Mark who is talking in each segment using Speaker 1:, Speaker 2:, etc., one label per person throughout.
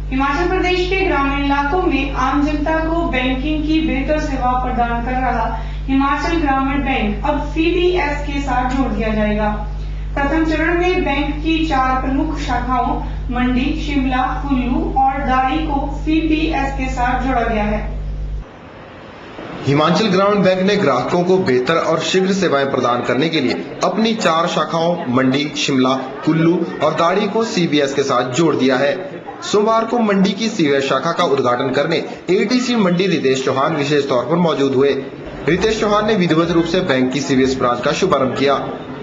Speaker 1: हिमाचल प्रदेश के ग्रामीण इलाकों में आम जनता को बैंकिंग की बेहतर सेवा प्रदान कर रहा हिमाचल ग्रामीण बैंक अब CBS के साथ जोड़ दिया जाएगा। प्रथम चरण में बैंक की 4 प्रमुख शाखाओं मंडी, शिमला, कुल्लू और दाड़ी को CBS के साथ जोड़ा गया है।
Speaker 2: हिमाचल ग्रामीण बैंक ने ग्राहकों को बेहतर और शीघ्र सेवाएं प्रदान करने के लिए अपनी 4 शाखाओं मंडी, शिमला, कुल्लू और दाड़ी को CBS के साथ जोड़ दिया है। सोमवार को मंडी की CBS शाखा का उद्घाटन करने ADC मंडी रितेश चौहान विशेष तौर पर मौजूद हुए। रितेश चौहान ने विधिवत रूप से बैंक की CBS ब्रांच का शुभारंभ किया।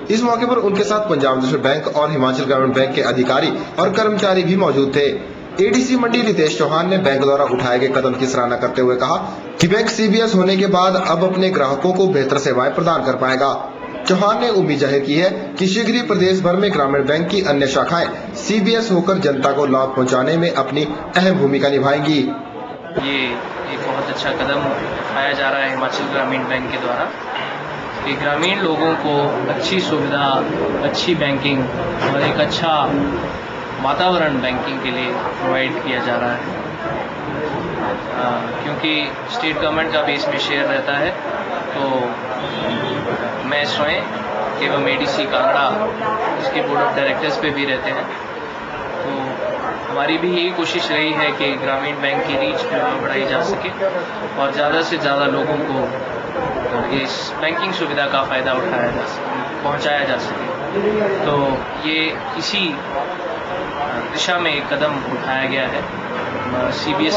Speaker 2: इस मौके पर उनके साथ पंजाब नेशनल बैंक और हिमाचल ग्रामीण बैंक के अधिकारी और कर्मचारी भी मौजूद थे। ADC मंडी रितेश चौहान ने बैंक द्वारा उठाए गए कदम की सराहना करते हुए कहा कि बैंक CBS होने के बाद अब अपने ग्राहकों को बेहतर सेवाएं प्रदान कर पाएगा। चौहान ने उम्मीद जाहिर की है कि शीघ्र ही प्रदेश भर में ग्रामीण बैंक की अन्य शाखाएं CBS होकर जनता को लाभ पहुंचाने में अपनी अहम भूमिका निभाएंगी।
Speaker 3: ये एक बहुत अच्छा कदम उठाया जा रहा है हिमाचल ग्रामीण बैंक के द्वारा कि ग्रामीण लोगों को अच्छी सुविधा, अच्छी बैंकिंग और एक अच्छा वातावरण बैंकिंग के लिए प्रोवाइड किया जा रहा है। क्योंकि स्टेट गवर्नमेंट का भी इसमें शेयर रहता है, तो मैं स्वयं एवं ADC कांगड़ा इसके बोर्ड ऑफ डायरेक्टर्स पे भी रहते हैं। तो हमारी भी यही कोशिश रही है कि ग्रामीण बैंक की रीच बढ़ाई जा सके और ज़्यादा से ज़्यादा लोगों को इस बैंकिंग सुविधा का फ़ायदा उठाया जा सके, पहुँचाया जा सके। तो ये इसी दिशा में एक कदम उठाया गया है CBS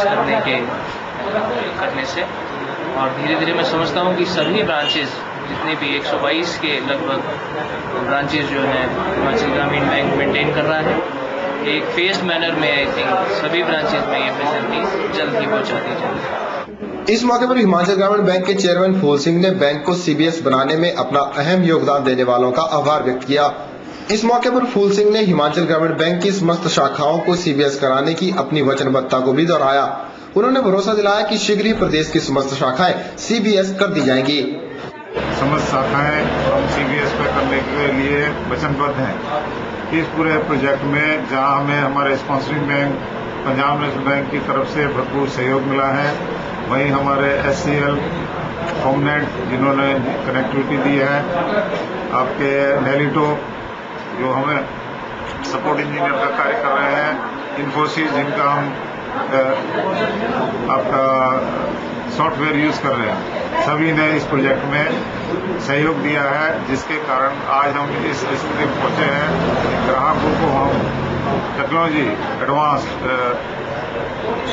Speaker 3: करने से, और धीरे धीरे मैं समझता हूँ कि सभी ब्रांचेस, जितने भी 122 के लगभग ब्रांचेस जो हैं हिमाचल ग्रामीण बैंक मेंटेन कर रहा है, एक फेस्ड मैनर में आई थिंक सभी ब्रांचेस में ये फैसिलिटी जल्द ही पहुँचा दी जाएगी।
Speaker 2: इस मौके पर हिमाचल ग्रामीण बैंक के चेयरमैन फूल सिंह ने बैंक को CBS बनाने में अपना अहम योगदान देने वालों का आभार व्यक्त किया। इस मौके पर फूल सिंह ने हिमाचल ग्रामीण बैंक की समस्त शाखाओं को CBS कराने की अपनी वचनबद्धता को भी दोहराया। उन्होंने भरोसा दिलाया कि शीघ्र ही प्रदेश की समस्त शाखाएं CBS कर दी जाएंगी।
Speaker 4: समस्त शाखाएं हम CBS पे करने के लिए वचनबद्ध हैं। इस पूरे प्रोजेक्ट में जहां हमें हमारे sponsoring bank Punjab national bank की तरफ से भरपूर सहयोग मिला है, वहीं हमारे SCL कॉम्नेट जिन्होंने कनेक्टिविटी दी है, आपके नेलिटो जो हमें सपोर्ट इंजीनियर का कार्य कर रहे हैं, इन्फोसिस जिनका हम आपका सॉफ्टवेयर यूज कर रहे हैं, सभी ने इस प्रोजेक्ट में सहयोग दिया है, जिसके कारण आज हम इस स्थिति में पहुंचे हैं। ग्राहकों को हम टेक्नोलॉजी एडवांस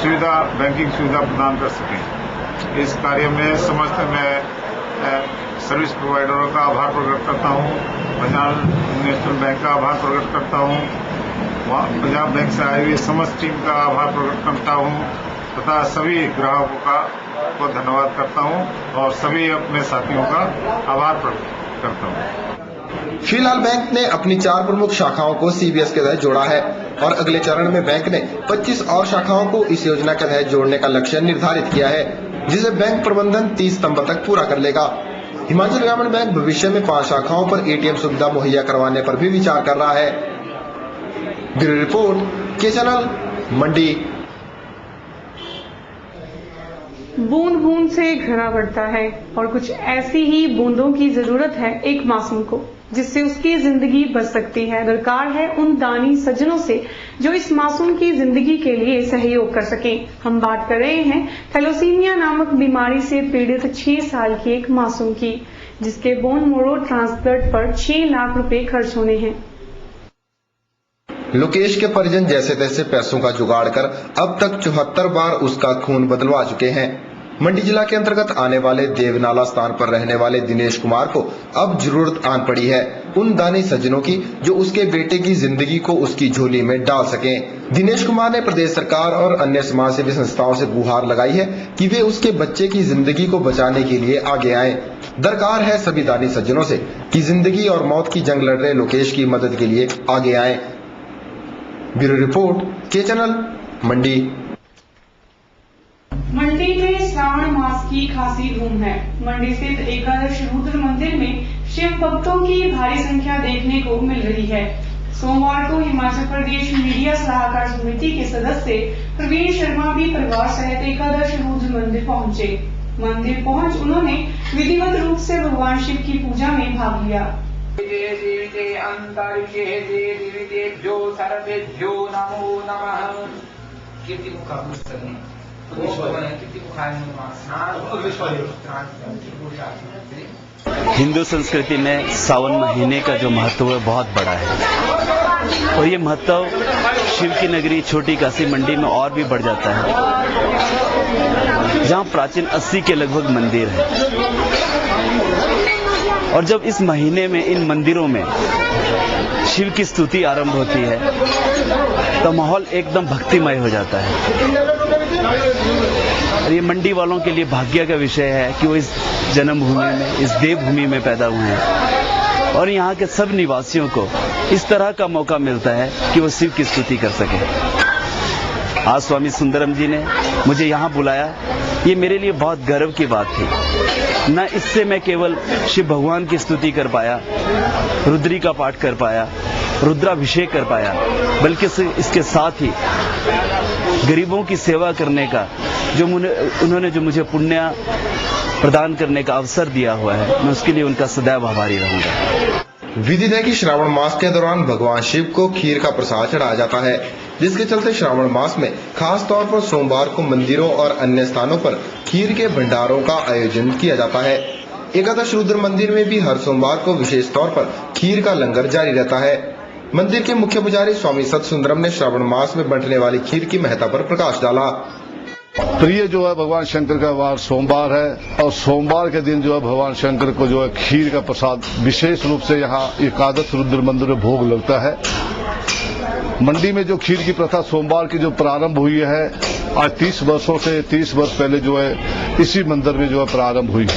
Speaker 4: सुविधा, बैंकिंग सुविधा प्रदान कर सकें। इस कार्य में समस्त मैं सर्विस प्रोवाइडरों का आभार प्रकट करता हूं, पंजाब नेशनल बैंक का आभार प्रकट करता हूं, पंजाब बैंक से आई हुई समस्त टीम का आभार प्रकट करता हूं तथा सभी ग्राहकों को धन्यवाद करता हूं और सभी अपने साथियों का आभार प्रकट करता हूं।
Speaker 2: फिलहाल बैंक ने अपनी 4 प्रमुख शाखाओं को CBS के तहत जोड़ा है और अगले चरण में बैंक ने 25 और शाखाओं को इस योजना के तहत जोड़ने का लक्ष्य निर्धारित किया है, जिसे बैंक प्रबंधन 30 सितंबर तक पूरा कर लेगा। हिमाचल ग्रामीण बैंक भविष्य में 5 शाखाओं पर ATM सुविधा मुहैया करवाने पर भी विचार कर रहा है। ब्यूरो रिपोर्ट के चैनल मंडी।
Speaker 1: बूंद बूंद से घड़ा बढ़ता है और कुछ ऐसी ही बूंदों की जरूरत है एक मासूम को, जिससे उसकी जिंदगी बच सकती है। दरकार है उन दानी सज्जनों से जो इस मासूम की जिंदगी के लिए सहयोग कर सकें। हम बात कर रहे हैं थैलेसीमिया नामक बीमारी से पीड़ित 6 साल की एक मासूम की, जिसके बोन मैरो ट्रांसप्लांट पर 6 लाख रुपए खर्च होने हैं।
Speaker 2: लोकेश के परिजन जैसे तैसे पैसों का जुगाड़ कर अब तक 74 बार उसका खून बदलवा चुके हैं। मंडी जिला के अंतर्गत आने वाले देवनाला स्थान पर रहने वाले दिनेश कुमार को अब जरूरत आन पड़ी है उन दानी सज्जनों की जो उसके बेटे की जिंदगी को उसकी झोली में डाल सकें। दिनेश कुमार ने प्रदेश सरकार और अन्य समाजसेवी संस्थाओं से गुहार लगाई है कि वे उसके बच्चे की जिंदगी को बचाने के लिए आगे आए। दरकार है सभी दानी सज्जनों से कि जिंदगी और मौत की जंग लड़ रहे लोकेश की मदद के लिए आगे आए। ब्यूरो रिपोर्ट के चैनल मंडी।
Speaker 1: मंडी में श्रावण मास की खासी धूम है। मंडी स्थित एकादश रुद्र मंदिर में शिव भक्तों की भारी संख्या देखने को मिल रही है। सोमवार को हिमाचल प्रदेश मीडिया सलाहकार समिति के सदस्य प्रवीण शर्मा भी परिवार सहित एकादश रुद्र मंदिर पहुंचे। मंदिर पहुंच उन्होंने विधिवत रूप से भगवान शिव की पूजा में भाग लिया।
Speaker 5: अंतरिक्षेभ्यो सर्वेभ्यो नमो नमः।
Speaker 6: हिंदू संस्कृति में सावन महीने का जो महत्व है बहुत बड़ा है और ये महत्व शिव की नगरी छोटी काशी मंडी में और भी बढ़ जाता है, जहां प्राचीन 80 के लगभग मंदिर हैं। और जब इस महीने में इन मंदिरों में शिव की स्तुति आरंभ होती है तो माहौल एकदम भक्तिमय हो जाता है। और ये मंडी वालों के लिए भाग्य का विषय है कि वो इस जन्मभूमि में, इस देवभूमि में पैदा हुए हैं और यहाँ के सब निवासियों को इस तरह का मौका मिलता है कि वो शिव की स्तुति कर सके। आज स्वामी सुंदरम जी ने मुझे यहाँ बुलाया, ये मेरे लिए बहुत गर्व की बात थी। न इससे मैं केवल शिव भगवान की स्तुति कर पाया, रुद्री का पाठ कर पाया, रुद्राभिषेक कर पाया, बल्कि इसके साथ ही गरीबों की सेवा करने का जो उन्होंने जो मुझे पुण्य प्रदान करने का अवसर दिया हुआ है, मैं उसके लिए उनका सदैव आभारी रहूंगा।
Speaker 2: विदित है कि श्रावण मास के दौरान भगवान शिव को खीर का प्रसाद चढ़ाया जाता है, जिसके चलते श्रावण मास में खास तौर पर सोमवार को मंदिरों और अन्य स्थानों पर खीर के भंडारों का आयोजन किया जाता है। एकादश रुद्र मंदिर में भी हर सोमवार को विशेष तौर पर खीर का लंगर जारी रहता है। मंदिर के मुख्य पुजारी स्वामी सत सुंदरम ने श्रावण मास में बंटने वाली खीर की महत्ता पर प्रकाश डाला।
Speaker 7: प्रिय जो है भगवान शंकर का वार सोमवार है और सोमवार के दिन जो है भगवान शंकर को जो है खीर का प्रसाद विशेष रूप से यहाँ एकादश रुद्र मंदिर में भोग लगता है। मंडी में जो खीर की प्रथा सोमवार की जो प्रारंभ हुई है, आज 30 वर्ष पहले जो है इसी मंदिर में जो है प्रारंभ हुई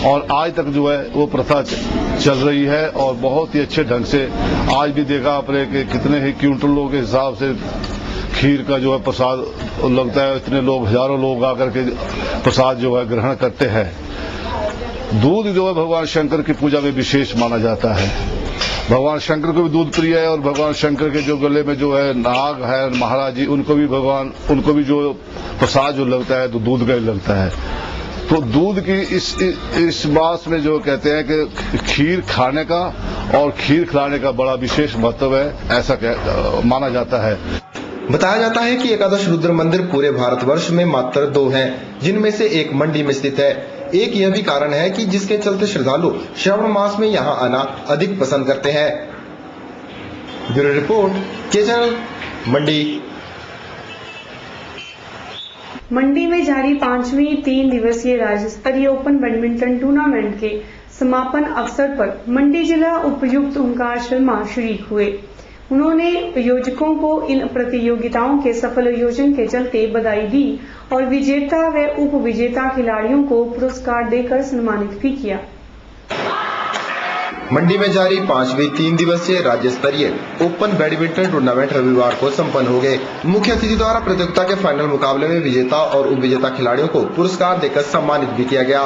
Speaker 7: और आज तक जो है वो प्रथा चल रही है और बहुत ही अच्छे ढंग से आज भी देखा आपने कि कितने ही क्विंटलों के हिसाब से खीर का जो है प्रसाद लगता है। इतने लोग, हजारों लोग आकर के प्रसाद जो है ग्रहण करते हैं। दूध जो है भगवान शंकर की पूजा में विशेष माना जाता है। भगवान शंकर को भी दूध प्रिय है और भगवान शंकर के जो गले में जो है नाग है महाराज जी, उनको भी जो प्रसाद जो लगता है तो दूध का ही लगता है। तो दूध की इस मास में जो कहते हैं कि खीर खाने का और खीर खिलाने का बड़ा विशेष महत्व है, ऐसा माना जाता है।
Speaker 2: बताया जाता है कि एकादश रुद्र मंदिर पूरे भारतवर्ष में मात्र 2 हैं, जिनमें से एक मंडी में स्थित है। एक यह भी कारण है कि जिसके चलते श्रद्धालु श्रावण मास में यहां आना अधिक पसंद करते हैं। ब्यूरो रिपोर्ट, के चैनल, मंडी।
Speaker 1: मंडी में जारी 5वीं 3 दिवसीय राज्य स्तरीय ओपन बैडमिंटन टूर्नामेंट के समापन अवसर पर मंडी जिला उपायुक्त ओंकार शर्मा शरीक हुए। उन्होंने आयोजकों को इन प्रतियोगिताओं के सफल आयोजन के चलते बधाई दी और विजेता व उप विजेता खिलाड़ियों को पुरस्कार देकर सम्मानित भी किया।
Speaker 2: मंडी में जारी 5वीं 3 दिवसीय राज्य स्तरीय ओपन बैडमिंटन टूर्नामेंट रविवार को संपन्न हो गए। मुख्य अतिथि द्वारा प्रतियोगिता के फाइनल मुकाबले में विजेता और उप विजेता खिलाड़ियों को पुरस्कार देकर सम्मानित भी किया गया।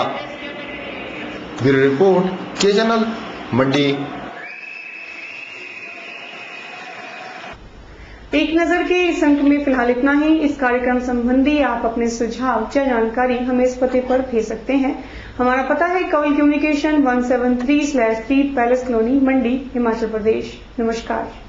Speaker 2: ब्यूरो रिपोर्ट, के चैनल, मंडी।
Speaker 1: एक नजर के इस अंक में फिलहाल इतना ही। इस कार्यक्रम संबंधी आप अपने सुझाव या जानकारी हमें इस पते पर भेज सकते हैं। हमारा पता है कवल कम्युनिकेशन 173/3 पैलेस कॉलोनी, मंडी, हिमाचल प्रदेश। नमस्कार।